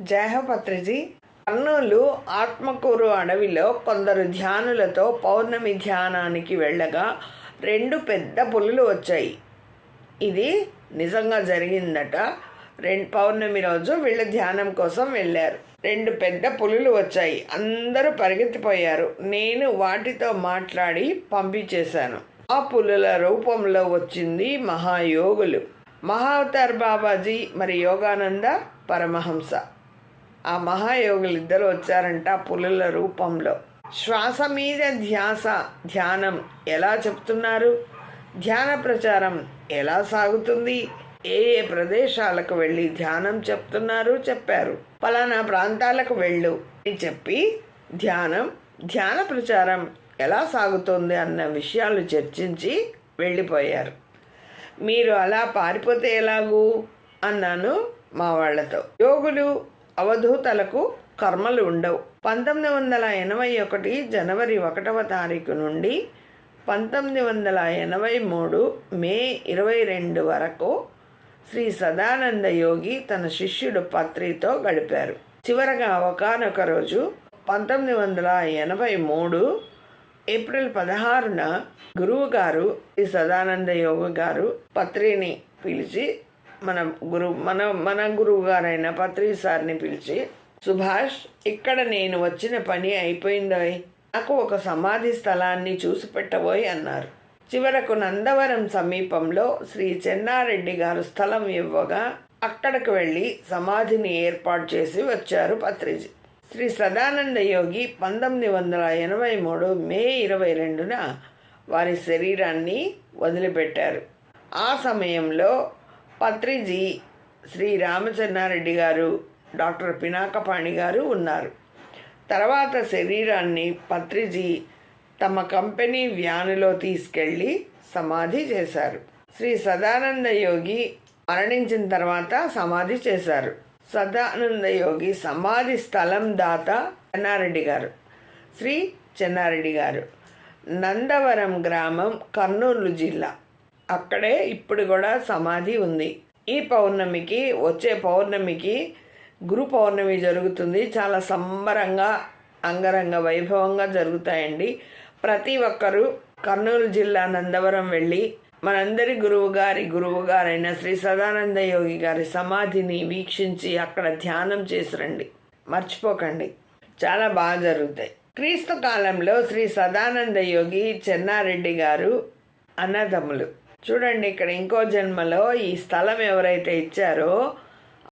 జయహపత్రిజీ, కర్నూలు ఆత్మకూరు అడవిలో కొందరు ధ్యానులతో పౌర్ణమి ధ్యానానికి వెళ్ళగా 2 పెద్ద పులులు వచ్చాయి. ఇది నిజంగా జరిగిందట. పౌర్ణమి రోజు వీళ్ళ ధ్యానం కోసం వెళ్ళారు. 2 పెద్ద పులులు వచ్చాయి. అందరూ పరిగెత్తిపోయారు. నేను వాటితో మాట్లాడి పంపించేశాను. ఆ పులుల రూపంలో వచ్చింది మహాయోగులు, మహావతార్ బాబాజీ మరి యోగానంద పరమహంస. ఆ మహాయోగులు ఇద్దరు వచ్చారంట పులుల రూపంలో. శ్వాస మీద ధ్యానం ఎలా చెప్తున్నారు? ధ్యాన ప్రచారం ఎలా సాగుతుంది? ఏ ఏ ప్రదేశాలకు వెళ్ళి ధ్యానం చెప్తున్నారు చెప్పారు. పలానా ప్రాంతాలకు వెళ్ళు అని చెప్పి ధ్యాన ప్రచారం ఎలా సాగుతుంది అన్న విషయాలు చర్చించి వెళ్ళిపోయారు. మీరు అలా పారిపోతే ఎలాగూ అన్నాను మా వాళ్లతో. యోగులు అవధూతలకు కర్మలు ఉండవు. 1981 జనవరి 1వ తారీఖు నుండి 1983 మే 22 వరకు శ్రీ సదానంద యోగి తన శిష్యుడు పత్రితో గడిపారు. చివరగా ఒకానొక రోజు 1983 ఏప్రిల్ 16న గురువు గారు శ్రీ సదానంద యోగి గారు పత్రిని పిలిచి మన గురువు గారైన పత్రి సార్ని పిలిచి, సుభాష్, ఇక్కడ నేను వచ్చిన పని అయిపోయిందోయ్, నాకు ఒక సమాధి స్థలాన్ని చూసి పెట్టబోయ్ అన్నారు. చివరకు నందవరం సమీపంలో శ్రీ చెన్నారెడ్డి గారు స్థలం ఇవ్వగా అక్కడికి వెళ్ళి సమాధిని ఏర్పాటు చేసి వచ్చారు పత్రిజీ. శ్రీ సదానంద యోగి 1983 మే 22న వారి శరీరాన్ని వదిలిపెట్టారు. ఆ సమయంలో పత్రిజీ, శ్రీ రామచంద్రారెడ్డి గారు, డాక్టర్ పినాకపాణి గారు ఉన్నారు. తర్వాత శరీరాన్ని పత్రిజీ తమ కంపెనీ వ్యానులో తీసుకెళ్ళి సమాధి చేశారు. శ్రీ సదానంద యోగి మరణించిన తర్వాత సమాధి చేశారు. సదానంద యోగి సమాధి స్థలం దాత చెన్నారెడ్డి గారు, శ్రీ చెన్నారెడ్డి గారు, నందవరం గ్రామం, కర్నూలు జిల్లా. అక్కడే ఇప్పుడు కూడా సమాధి ఉంది. ఈ పౌర్ణమికి, వచ్చే పౌర్ణమికి గురు పౌర్ణమి జరుగుతుంది. చాలా సంబరంగా, అంగరంగ వైభవంగా జరుగుతాయండి. ప్రతి ఒక్కరూ కర్నూలు జిల్లా నందవరం వెళ్ళి మనందరి గురువు గారైన శ్రీ సదానంద యోగి గారి సమాధిని వీక్షించి అక్కడ ధ్యానం చేసి రండి. మర్చిపోకండి, చాలా బాగా జరుగుతాయి. క్రీస్తు కాలంలో శ్రీ సదానంద యోగి, చెన్నారెడ్డి గారు అన్నదమ్ములు. చూడండి, ఇక్కడ ఇంకో జన్మలో ఈ స్థలం ఎవరైతే ఇచ్చారో